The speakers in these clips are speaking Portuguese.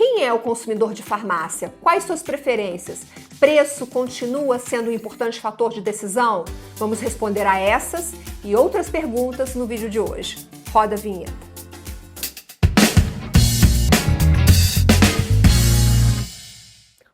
quem é o consumidor de farmácia? Quais suas preferências? Preço continua sendo um importante fator de decisão? Vamos responder a essas e outras perguntas no vídeo de hoje. Roda a vinheta.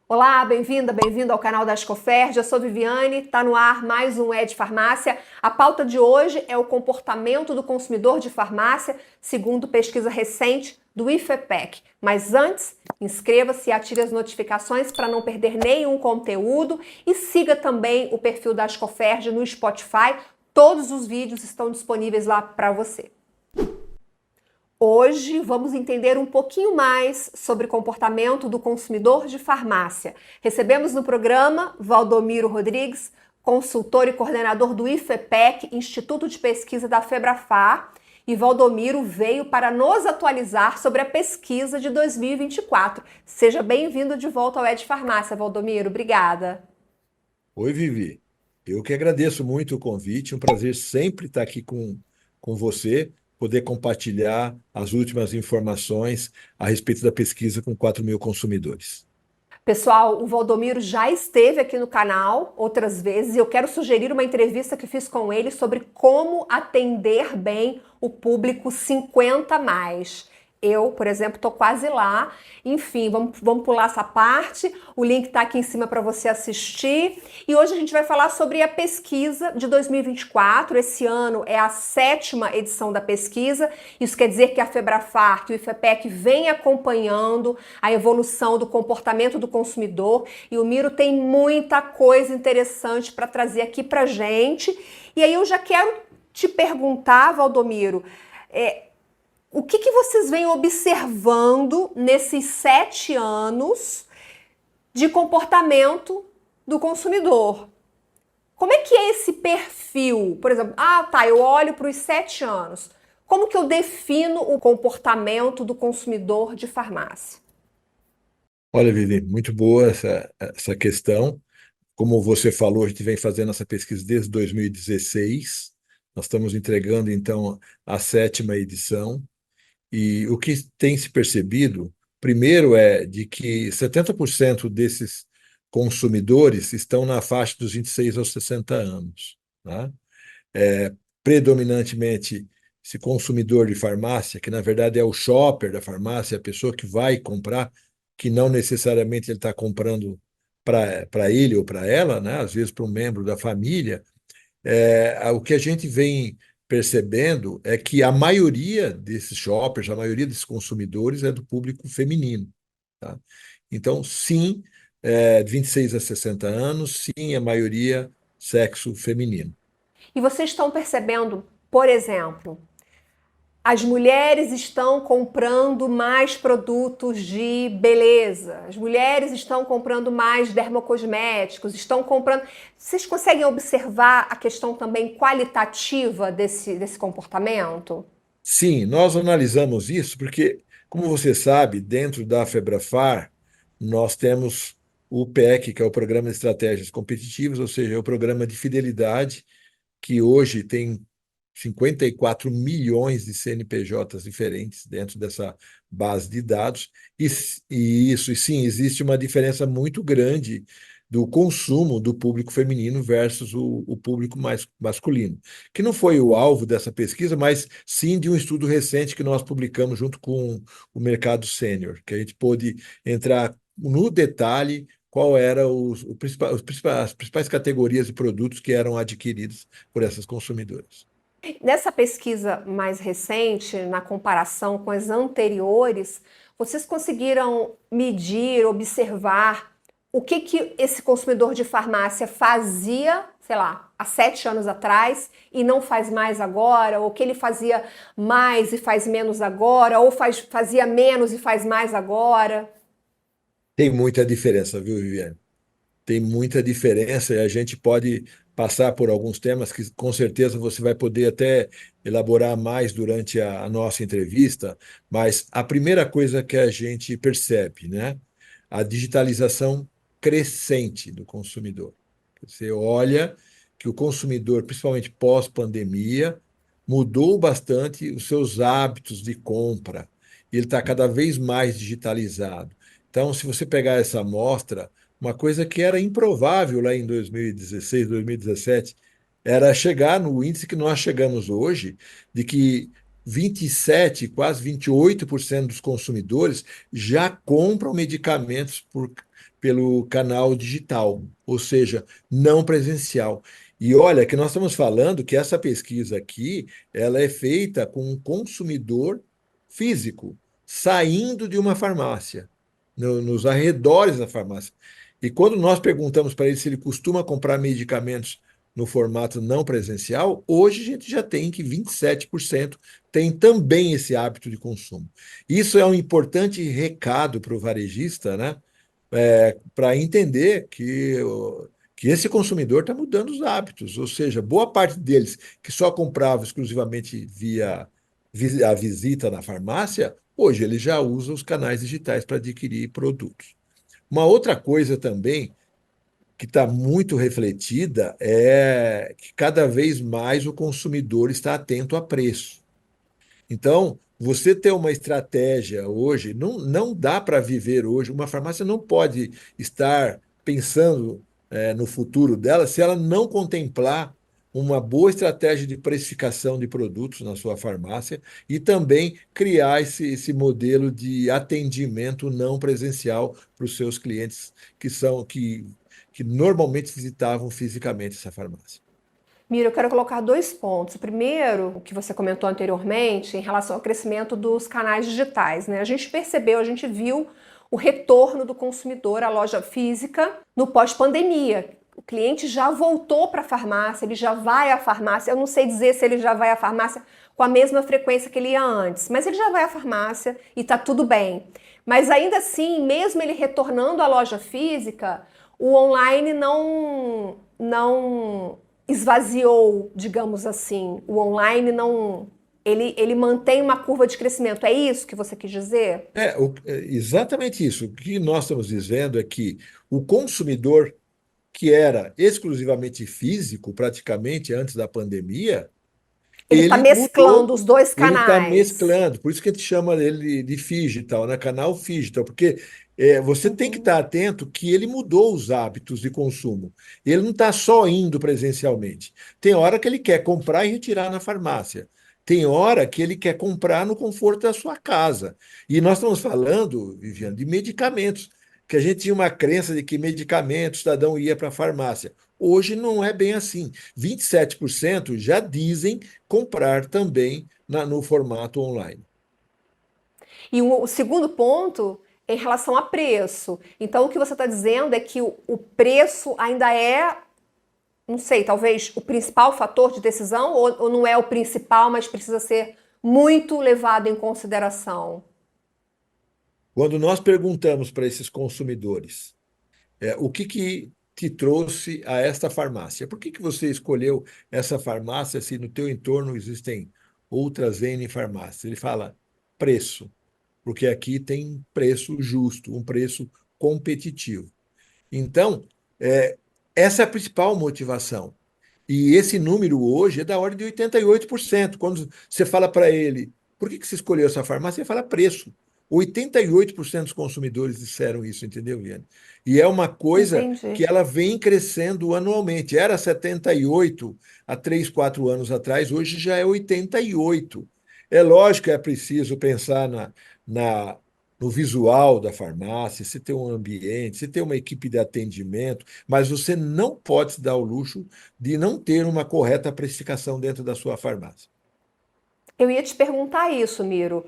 Olá, bem-vinda, bem-vindo ao canal da Ascoferj. Eu sou Viviane, está no ar mais um de Farmácia. A pauta de hoje é o comportamento do consumidor de farmácia, segundo pesquisa recente do IFEPEC. Mas antes, inscreva-se e ative as notificações para não perder nenhum conteúdo e siga também o perfil da Ascoferj no Spotify. Todos os vídeos estão disponíveis lá para você. Hoje vamos entender um pouquinho mais sobre o comportamento do consumidor de farmácia. Recebemos no programa Valdomiro Rodrigues, consultor e coordenador do IFEPEC, Instituto de Pesquisa da Febrafar, e Valdomiro veio para nos atualizar sobre a pesquisa de 2024. Seja bem-vindo de volta ao de Farmácia, Valdomiro. Obrigada. Oi, Vivi. Eu que agradeço muito o convite. Um prazer sempre estar aqui com você, poder compartilhar as últimas informações a respeito da pesquisa com 4 mil consumidores. Pessoal, o Valdomiro já esteve aqui no canal outras vezes e eu quero sugerir uma entrevista que fiz com ele sobre como atender bem o público 50+. Eu, por exemplo, estou quase lá. Enfim, vamos pular essa parte. O link está aqui em cima para você assistir. E hoje a gente vai falar sobre a pesquisa de 2024. Esse ano é a 7ª edição da pesquisa. Isso quer dizer que a Febrafar, que o IFEPEC vem acompanhando a evolução do comportamento do consumidor. E o Miro tem muita coisa interessante para trazer aqui para gente. E aí eu já quero te perguntar, Valdomiro, o que vocês vêm observando nesses 7 anos de comportamento do consumidor? Como é que é esse perfil? Por exemplo, eu olho para os 7 anos. Como que eu defino o comportamento do consumidor de farmácia? Olha, Vivi, muito boa essa questão. Como você falou, a gente vem fazendo essa pesquisa desde 2016. Nós estamos entregando, então, a 7ª edição. E o que tem se percebido, primeiro, é de que 70% desses consumidores estão na faixa dos 26 aos 60 anos. Tá? Predominantemente, esse consumidor de farmácia, que na verdade é o shopper da farmácia, a pessoa que vai comprar, que não necessariamente ele está comprando para ele ou para ela, né? Às vezes para um membro da família. O que a gente vem percebendo é que a maioria desses shoppers, a maioria desses consumidores é do público feminino. Tá? Então, sim, 26 a 60 anos, sim, a maioria sexo feminino. E vocês estão percebendo, por exemplo, as mulheres estão comprando mais produtos de beleza, as mulheres estão comprando mais dermocosméticos, estão comprando... Vocês conseguem observar a questão também qualitativa desse comportamento? Sim, nós analisamos isso porque, como você sabe, dentro da Febrafar, nós temos o PEC, que é o Programa de Estratégias Competitivas, ou seja, é o programa de fidelidade, que hoje tem 54 milhões de CNPJs diferentes dentro dessa base de dados, e sim, existe uma diferença muito grande do consumo do público feminino versus o público mais masculino, que não foi o alvo dessa pesquisa, mas sim de um estudo recente que nós publicamos junto com o Mercado Sênior, que a gente pôde entrar no detalhe qual era as principais categorias de produtos que eram adquiridos por essas consumidoras. Nessa pesquisa mais recente, na comparação com as anteriores, vocês conseguiram medir, observar o que esse consumidor de farmácia fazia, sei lá, há 7 anos atrás e não faz mais agora, ou que ele fazia mais e faz menos agora, ou fazia menos e faz mais agora? Tem muita diferença, viu, Viviane? Tem muita diferença e a gente pode passar por alguns temas que com certeza você vai poder até elaborar mais durante a nossa entrevista, mas a primeira coisa que a gente percebe, né? A digitalização crescente do consumidor. Você olha que o consumidor, principalmente pós-pandemia, mudou bastante os seus hábitos de compra. Ele está cada vez mais digitalizado. Então, se você pegar essa amostra, uma coisa que era improvável lá em 2016, 2017, era chegar no índice que nós chegamos hoje, de que 27, quase 28% dos consumidores já compram medicamentos pelo canal digital, ou seja, não presencial. E olha que nós estamos falando que essa pesquisa aqui, ela é feita com um consumidor físico, saindo de uma farmácia, nos arredores da farmácia. E quando nós perguntamos para ele se ele costuma comprar medicamentos no formato não presencial, hoje a gente já tem que 27% tem também esse hábito de consumo. Isso é um importante recado para o varejista, né? Para entender que esse consumidor está mudando os hábitos, ou seja, boa parte deles que só comprava exclusivamente via a visita na farmácia, hoje ele já usa os canais digitais para adquirir produtos. Uma outra coisa também que está muito refletida é que cada vez mais o consumidor está atento a preço. Então, você ter uma estratégia hoje, não dá para viver hoje. Uma farmácia não pode estar pensando no futuro dela se ela não contemplar uma boa estratégia de precificação de produtos na sua farmácia e também criar esse modelo de atendimento não presencial para os seus clientes que normalmente visitavam fisicamente essa farmácia. Mira, eu quero colocar dois pontos. O primeiro, o que você comentou anteriormente, em relação ao crescimento dos canais digitais, né? A gente percebeu, a gente viu o retorno do consumidor à loja física no pós-pandemia. O cliente já voltou para a farmácia, ele já vai à farmácia. Eu não sei dizer se ele já vai à farmácia com a mesma frequência que ele ia antes, mas ele já vai à farmácia e tá tudo bem. Mas ainda assim, mesmo ele retornando à loja física, o online não esvaziou, digamos assim. O online não. Ele mantém uma curva de crescimento. É isso que você quis dizer? Exatamente isso. O que nós estamos dizendo é que o consumidor que era exclusivamente físico, praticamente antes da pandemia, Ele está ele mesclando mudou, os dois ele está canais. mesclando, por isso que a gente chama ele de digital, né? Canal digital, porque você tem que Uhum. estar atento que ele mudou os hábitos de consumo. Ele não está só indo presencialmente. Tem hora que ele quer comprar e retirar na farmácia. Tem hora que ele quer comprar no conforto da sua casa. E nós estamos falando, Viviane, de medicamentos, que a gente tinha uma crença de que medicamentos, o cidadão ia para a farmácia. Hoje não é bem assim. 27% já dizem comprar também no formato online. E o segundo ponto é em relação a preço. Então, o que você está dizendo é que o preço ainda é, não sei, talvez o principal fator de decisão, ou não é o principal, mas precisa ser muito levado em consideração. Quando nós perguntamos para esses consumidores o que te trouxe a esta farmácia, por que você escolheu essa farmácia se no teu entorno existem outras N farmácias? Ele fala preço, porque aqui tem preço justo, um preço competitivo. Então, é, essa é a principal motivação. E esse número hoje é da ordem de 88%. Quando você fala para ele, por que você escolheu essa farmácia? Ele fala preço. 88% dos consumidores disseram isso, entendeu, Viane? E é uma coisa Entendi. que ela vem crescendo anualmente. Era 78 há 3, 4 anos atrás, hoje já é 88. É lógico que é preciso pensar na, no visual da farmácia, se tem um ambiente, se tem uma equipe de atendimento, mas você não pode se dar o luxo de não ter uma correta precificação dentro da sua farmácia. Eu ia te perguntar isso, Miro.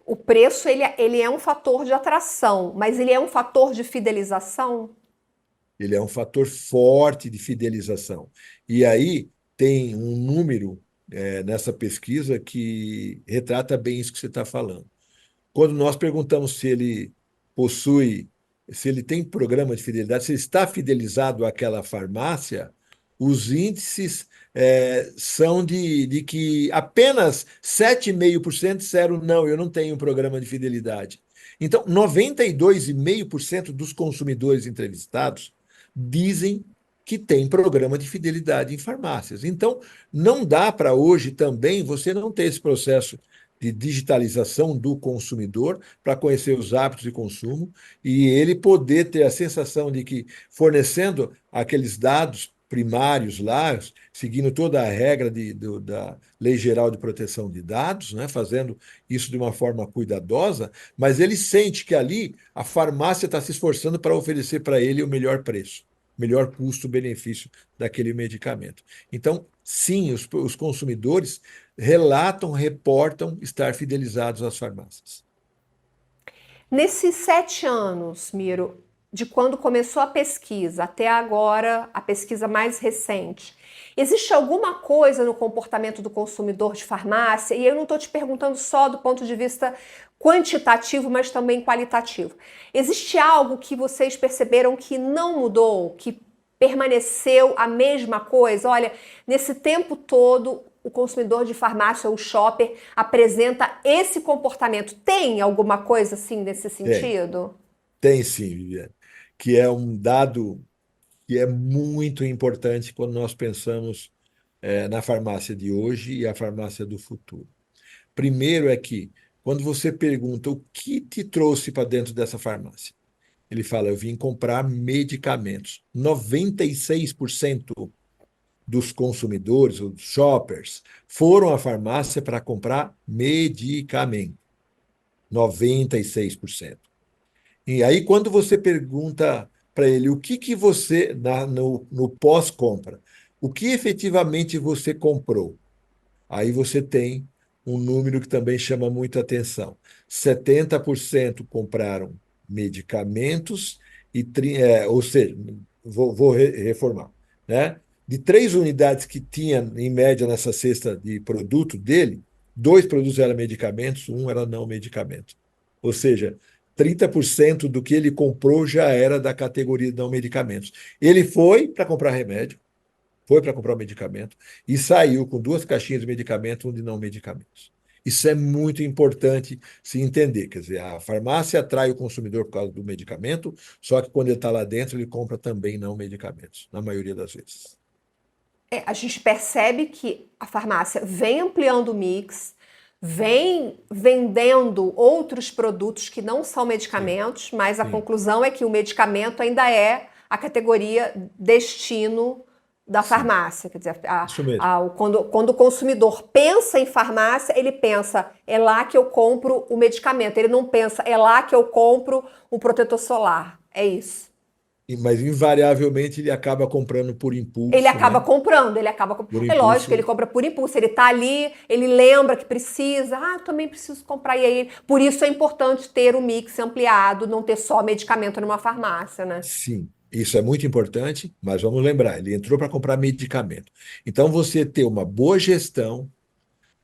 O preço ele é um fator de atração, mas ele é um fator de fidelização? Ele é um fator forte de fidelização. E aí tem um número nessa pesquisa que retrata bem isso que você está falando. Quando nós perguntamos se ele possui, se ele tem programa de fidelidade, se ele está fidelizado àquela farmácia, os índices são de que apenas 7,5% disseram não, eu não tenho um programa de fidelidade. Então, 92,5% dos consumidores entrevistados dizem que tem programa de fidelidade em farmácias. Então, não dá para hoje também você não ter esse processo de digitalização do consumidor para conhecer os hábitos de consumo e ele poder ter a sensação de que, fornecendo aqueles dados primários lá, seguindo toda a regra da Lei Geral de Proteção de Dados, né, fazendo isso de uma forma cuidadosa, mas ele sente que ali a farmácia está se esforçando para oferecer para ele o melhor preço, melhor custo-benefício daquele medicamento. Então, sim, os consumidores relatam, reportam estar fidelizados às farmácias. Nesses 7 anos, Miro, de quando começou a pesquisa até agora, a pesquisa mais recente, existe alguma coisa no comportamento do consumidor de farmácia? E eu não estou te perguntando só do ponto de vista quantitativo, mas também qualitativo. Existe algo que vocês perceberam que não mudou, que permaneceu a mesma coisa? Olha, nesse tempo todo, o consumidor de farmácia ou shopper apresenta esse comportamento. Tem alguma coisa assim nesse Tem, sentido? tem sim, Viviane, que é um dado que é muito importante quando nós pensamos na farmácia de hoje e a farmácia do futuro. Primeiro é que, quando você pergunta o que te trouxe para dentro dessa farmácia, ele fala: eu vim comprar medicamentos. 96% dos consumidores, os shoppers, foram à farmácia para comprar medicamento. 96%. E aí, quando você pergunta para ele o que você, no pós-compra, o que efetivamente você comprou, aí você tem um número que também chama muita atenção. 70% compraram medicamentos, ou seja, vou reformar, né? De 3 unidades que tinha, em média, nessa cesta de produto dele, 2 produtos eram medicamentos, um era não medicamento. Ou seja, 30% do que ele comprou já era da categoria de não medicamentos. Ele foi para comprar remédio, foi para comprar o medicamento e saiu com 2 caixinhas de medicamento, um de não medicamentos. Isso é muito importante se entender. Quer dizer, a farmácia atrai o consumidor por causa do medicamento, só que quando ele está lá dentro, ele compra também não medicamentos, na maioria das vezes. A gente percebe que a farmácia vem ampliando o mix, vem vendendo outros produtos que não são Sim, medicamentos, mas a sim, conclusão é que o medicamento ainda é a categoria destino da sim. farmácia. Quer dizer, Isso mesmo. quando o consumidor pensa em farmácia, ele pensa, é lá que eu compro o medicamento. Ele não pensa, é lá que eu compro o protetor solar. É isso. Mas, invariavelmente, ele acaba comprando por Ele impulso, acaba né? comprando, Por é lógico que ele impulso. compra por impulso, ele tá ali, ele lembra que precisa, eu também preciso comprar, e aí, por isso é importante ter o mix ampliado, não ter só medicamento numa farmácia, né? Sim, isso é muito importante, mas vamos lembrar, ele entrou para comprar medicamento. Então, você ter uma boa gestão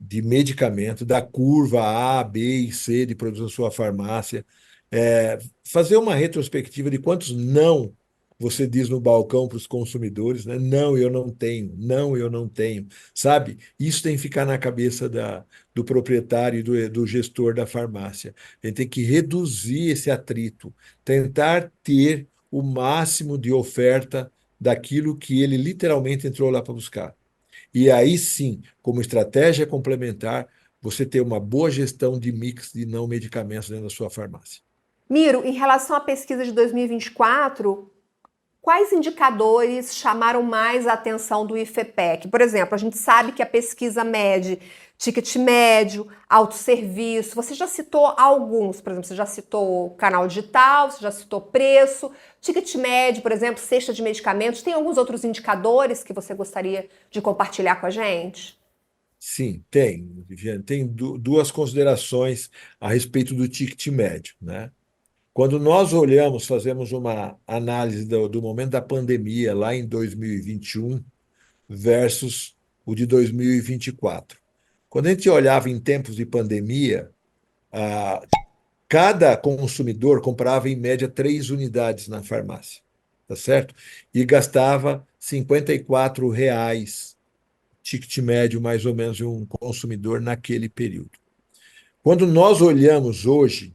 de medicamento, da curva A, B e C de produtos da sua farmácia, fazer uma retrospectiva de quantos não você diz no balcão para os consumidores, né? Não, eu não tenho, não, eu não tenho, sabe? Isso tem que ficar na cabeça do proprietário e do gestor da farmácia. A gente tem que reduzir esse atrito, tentar ter o máximo de oferta daquilo que ele literalmente entrou lá para buscar. E aí sim, como estratégia complementar, você ter uma boa gestão de mix de não medicamentos dentro da sua farmácia. Miro, em relação à pesquisa de 2024, quais indicadores chamaram mais a atenção do IFEPEC? Por exemplo, a gente sabe que a pesquisa mede ticket médio, autosserviço. Você já citou alguns, por exemplo, você já citou o canal digital, você já citou preço, ticket médio, por exemplo, cesta de medicamentos. Tem alguns outros indicadores que você gostaria de compartilhar com a gente? Sim, tem, Viviane, tem duas considerações a respeito do ticket médio, né? Quando nós olhamos, fazemos uma análise do momento da pandemia, lá em 2021, versus o de 2024. Quando a gente olhava em tempos de pandemia, ah, cada consumidor comprava em média 3 unidades na farmácia, tá certo? E gastava R$ 54, ticket médio mais ou menos de um consumidor naquele período. Quando nós olhamos hoje,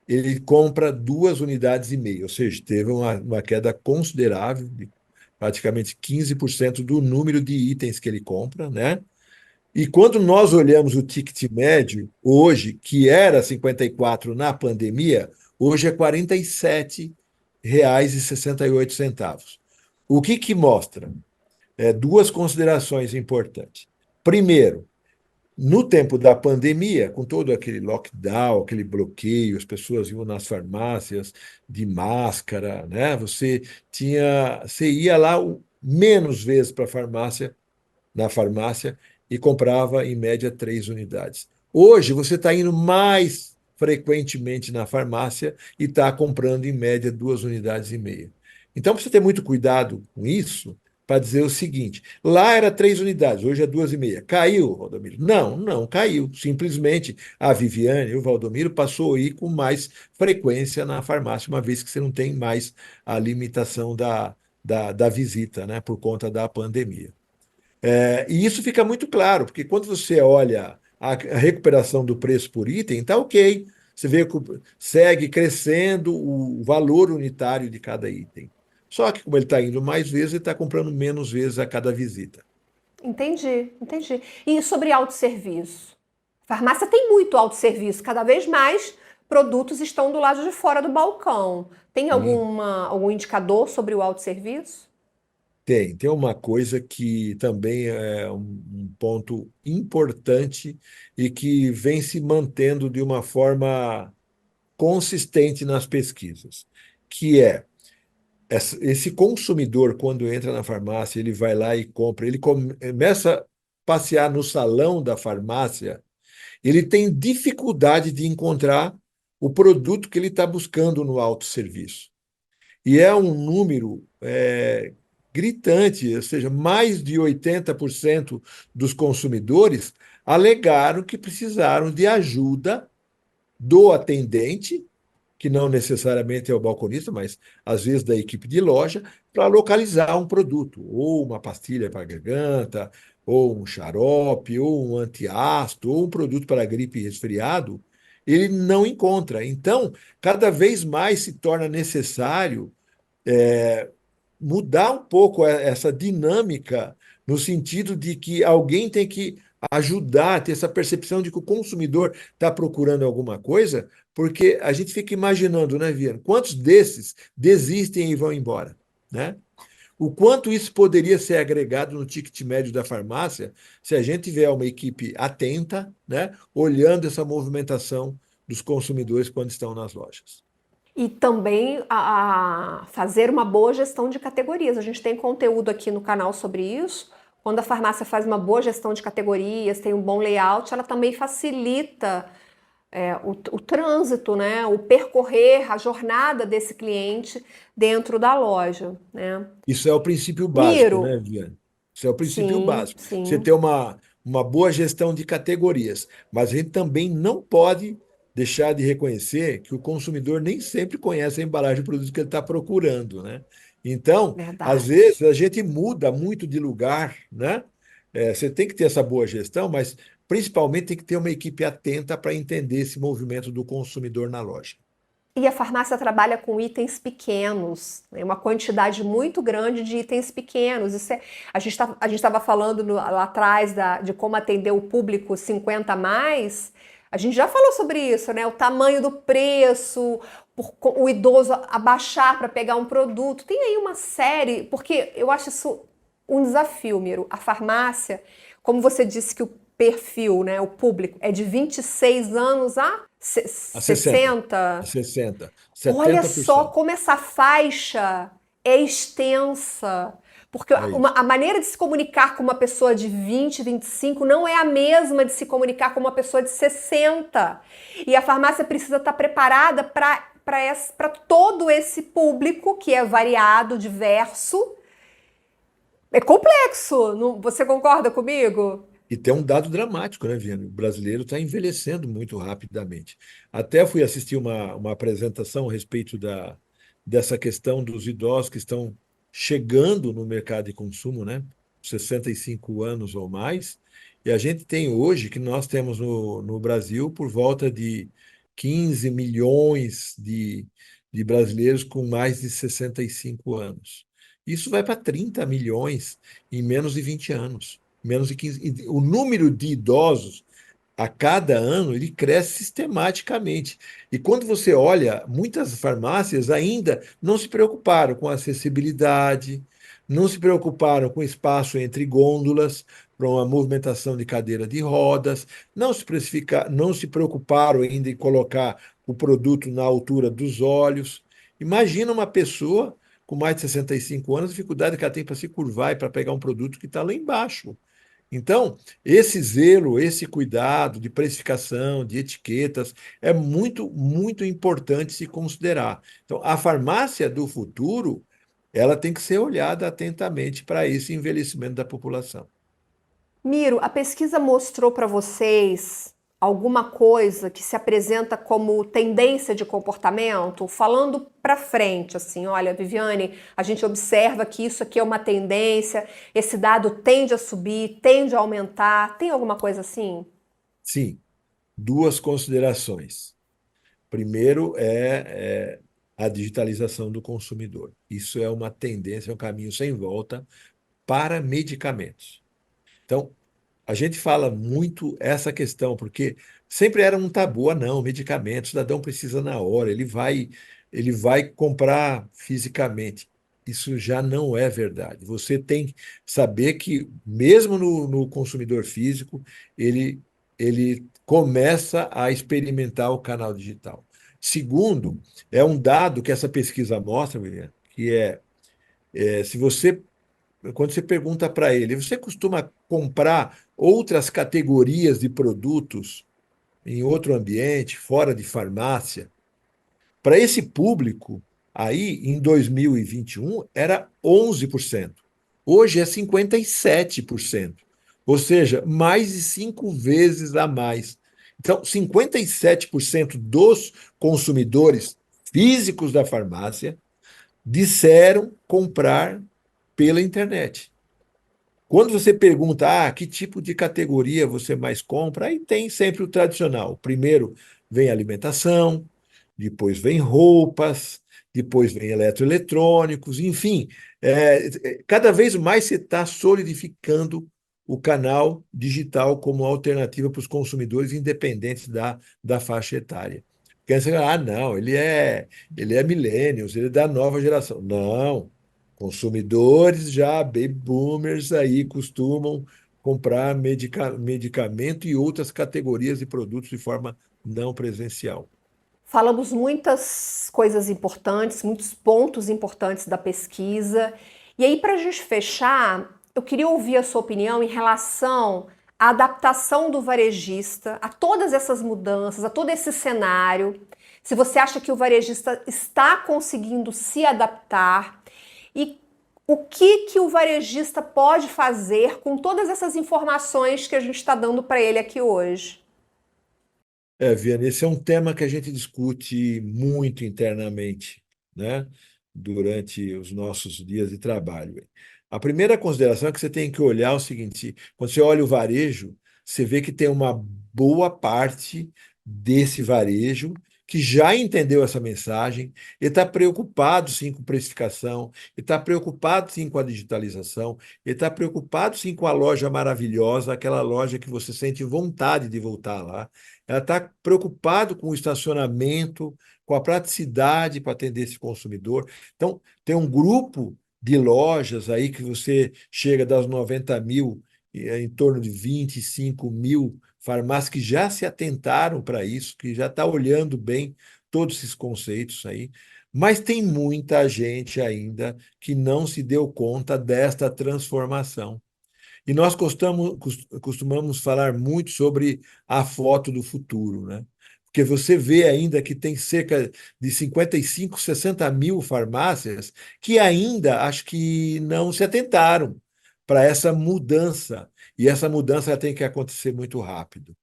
ele compra 2 unidades e meia, ou seja, teve uma queda considerável, de praticamente 15% do número de itens que ele compra, né? E quando nós olhamos o ticket médio, hoje, que era 54 na pandemia, hoje é R$ 47,68. O que que mostra? Duas considerações importantes. Primeiro, no tempo da pandemia, com todo aquele lockdown, aquele bloqueio, as pessoas iam nas farmácias de máscara, né? Você ia lá menos vezes para a farmácia, na farmácia, e comprava em média 3 unidades. Hoje você está indo mais frequentemente na farmácia e está comprando em média 2,5 unidades. Então precisa ter muito cuidado com isso para dizer o seguinte: lá era 3 unidades, hoje é 2,5. Caiu, Valdomiro? Não, não caiu. Simplesmente a Viviane e o Valdomiro passou a ir com mais frequência na farmácia, uma vez que você não tem mais a limitação da visita, né, por conta da pandemia. E isso fica muito claro, porque quando você olha a recuperação do preço por item, está ok. Você vê que segue crescendo o valor unitário de cada item. Só que, como ele está indo mais vezes, ele está comprando menos vezes a cada visita. Entendi, entendi. E sobre autosserviço? Farmácia tem muito autosserviço, cada vez mais produtos estão do lado de fora do balcão. Tem Sim, algum indicador sobre o autosserviço? tem uma coisa que também é um ponto importante e que vem se mantendo de uma forma consistente nas pesquisas, que é esse consumidor, quando entra na farmácia, ele vai lá e compra, ele começa a passear no salão da farmácia, ele tem dificuldade de encontrar o produto que ele está buscando no autosserviço. E é um número gritante, ou seja, mais de 80% dos consumidores alegaram que precisaram de ajuda do atendente, que não necessariamente é o balconista, mas às vezes da equipe de loja, para localizar um produto, ou uma pastilha para a garganta, ou um xarope, ou um antiácido, ou um produto para gripe e resfriado, ele não encontra. Então, cada vez mais se torna necessário mudar um pouco essa dinâmica, no sentido de que alguém tem que ajudar, ter essa percepção de que o consumidor está procurando alguma coisa, porque a gente fica imaginando, né, Viana, quantos desses desistem e vão embora, né? O quanto isso poderia ser agregado no ticket médio da farmácia se a gente tiver uma equipe atenta, né, olhando essa movimentação dos consumidores quando estão nas lojas. E também a fazer uma boa gestão de categorias. A gente tem conteúdo aqui no canal sobre isso. Quando a farmácia faz uma boa gestão de categorias, tem um bom layout, ela também facilita o trânsito, né? O percorrer, a jornada desse cliente dentro da loja, né? Isso é o princípio básico, Miro, né, Viane? Isso é o princípio sim, básico. Você sim, ter uma boa gestão de categorias. Mas a gente também não pode deixar de reconhecer que o consumidor nem sempre conhece a embalagem do produto que ele está procurando, né? Então, às verdade. vezes, a gente muda muito de lugar, né? Você tem que ter essa boa gestão, mas principalmente tem que ter uma equipe atenta para entender esse movimento do consumidor na loja. E a farmácia trabalha com itens pequenos, né? Uma quantidade muito grande de itens pequenos. A gente estava falando lá atrás de como atender o público 50 a mais. A gente já falou sobre isso, né? O tamanho do preço, o idoso abaixar para pegar um produto. Tem aí uma série, porque eu acho isso um desafio, Miro. A farmácia, como você disse que o perfil, né, o público é de 26 anos a A 60, a 60. 60, Olha só 70%. como essa faixa é extensa. Porque É isso. a maneira de se comunicar com uma pessoa de 20, 25 não é a mesma de se comunicar com uma pessoa de 60. E a farmácia precisa estar preparada para todo esse público que é variado, diverso. É complexo, você concorda comigo? E tem um dado dramático, né, Viana? O brasileiro está envelhecendo muito rapidamente. Até fui assistir uma apresentação a respeito dessa questão dos idosos que estão chegando no mercado de consumo, né? 65 anos ou mais. E a gente tem hoje, que nós temos no Brasil, por volta de 15 milhões de brasileiros com mais de 65 anos. Isso vai para 30 milhões em menos de 20 anos. Menos de 15. O número de idosos a cada ano ele cresce sistematicamente. E quando você olha, muitas farmácias ainda não se preocuparam com acessibilidade, não se preocuparam com espaço entre gôndolas para uma movimentação de cadeira de rodas, não se preocuparam ainda em colocar o produto na altura dos olhos. Imagina uma pessoa com mais de 65 anos, a dificuldade que ela tem para se curvar e para pegar um produto que está lá embaixo. Então, esse zelo, esse cuidado de precificação, de etiquetas, é muito, muito importante se considerar. Então, a farmácia do futuro, ela tem que ser olhada atentamente para esse envelhecimento da população. Miro, a pesquisa mostrou para vocês alguma coisa que se apresenta como tendência de comportamento? Falando para frente, assim, olha, Viviane, a gente observa que isso aqui é uma tendência, esse dado tende a subir, tende a aumentar, tem alguma coisa assim? Sim, duas considerações. Primeiro a digitalização do consumidor. Isso é uma tendência, é um caminho sem volta para medicamentos. Então, a gente fala muito essa questão, porque sempre era um tabu, não, medicamento, o cidadão precisa na hora, ele vai comprar fisicamente. Isso já não é verdade. Você tem que saber que, mesmo no consumidor físico, ele, ele começa a experimentar o canal digital. Segundo, é um dado que essa pesquisa mostra, William, que se você quando você pergunta para ele, você costuma comprar outras categorias de produtos em outro ambiente, fora de farmácia? Para esse público, aí em 2021 era 11%. Hoje é 57%. Ou seja, mais de 5 vezes a mais. Então, 57% dos consumidores físicos da farmácia disseram comprar pela internet. Quando você pergunta, que tipo de categoria você mais compra, aí tem sempre o tradicional. Primeiro vem alimentação, depois vem roupas, depois vem eletroeletrônicos, enfim, cada vez mais você está solidificando o canal digital como alternativa para os consumidores, independentes da faixa etária. Porque aí você fala, não, ele é millennials, ele é da nova geração. Não. Consumidores já, baby boomers aí costumam comprar medicamento e outras categorias de produtos de forma não presencial. Falamos muitas coisas importantes, muitos pontos importantes da pesquisa. E aí, para a gente fechar, eu queria ouvir a sua opinião em relação à adaptação do varejista a todas essas mudanças, a todo esse cenário. Se você acha que o varejista está conseguindo se adaptar e o que que o varejista pode fazer com todas essas informações que a gente está dando para ele aqui hoje. Viana, esse é um tema que a gente discute muito internamente, né, durante os nossos dias de trabalho. A primeira consideração é que você tem que olhar o seguinte: quando você olha o varejo, você vê que tem uma boa parte desse varejo que já entendeu essa mensagem, ele está preocupado sim com precificação, ele está preocupado sim com a digitalização, ele está preocupado sim com a loja maravilhosa, aquela loja que você sente vontade de voltar lá. Ela está preocupado com o estacionamento, com a praticidade para atender esse consumidor. Então, tem um grupo de lojas aí que você chega das 90 mil, em torno de 25 mil farmácias que já se atentaram para isso, que já está olhando bem todos esses conceitos aí. Mas tem muita gente ainda que não se deu conta desta transformação. E nós costumamos falar muito sobre a foto do futuro, né? Porque você vê ainda que tem cerca de 55, 60 mil farmácias que ainda acho que não se atentaram para essa mudança. E essa mudança ela tem que acontecer muito rápido.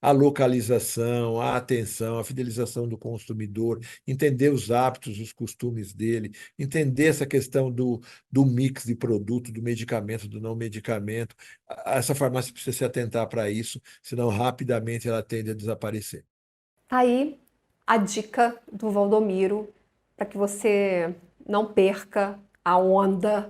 A localização, a atenção, a fidelização do consumidor, entender os hábitos, os costumes dele, entender essa questão do mix de produto, do medicamento, do não medicamento. Essa farmácia precisa se atentar para isso, senão rapidamente ela tende a desaparecer. Tá aí a dica do Valdomiro para que você não perca a onda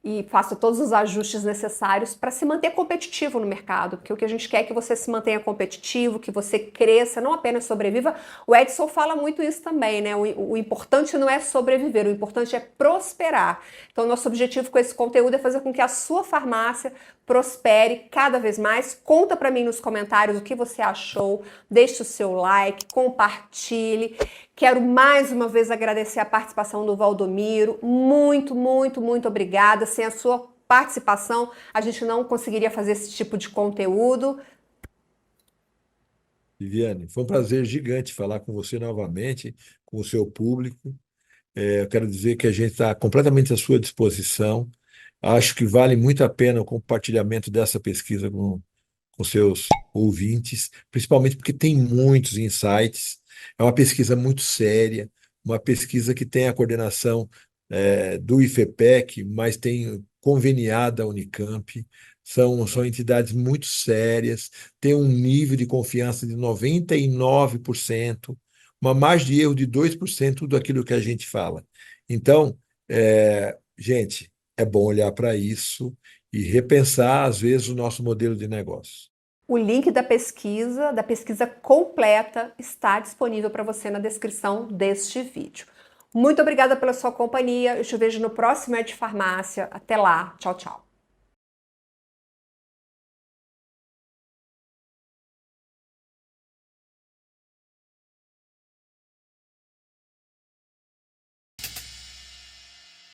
e faça todos os ajustes necessários para se manter competitivo no mercado, porque o que a gente quer é que você se mantenha competitivo, que você cresça, não apenas sobreviva. O Edson fala muito isso também, né? O importante não é sobreviver, o importante é prosperar. Então, nosso objetivo com esse conteúdo é fazer com que a sua farmácia prospere cada vez mais. Conta para mim nos comentários o que você achou, deixe o seu like, compartilhe. Quero mais uma vez agradecer a participação do Valdomiro. Muito, muito, muito obrigada. Sem a sua participação, a gente não conseguiria fazer esse tipo de conteúdo. Viviane, foi um prazer gigante falar com você novamente, com o seu público. Eu quero dizer que a gente está completamente à sua disposição. Acho que vale muito a pena o compartilhamento dessa pesquisa com seus ouvintes, principalmente porque tem muitos insights. É uma pesquisa muito séria, uma pesquisa que tem a coordenação do IFEPEC, mas tem conveniada a Unicamp. São entidades muito sérias, tem um nível de confiança de 99%, uma margem de erro de 2% tudo aquilo que a gente fala. Então, gente, é bom olhar para isso e repensar, às vezes, o nosso modelo de negócio. O link da pesquisa completa, está disponível para você na descrição deste vídeo. Muito obrigada pela sua companhia. Eu te vejo no próximo É de Farmácia. Até lá. Tchau, tchau.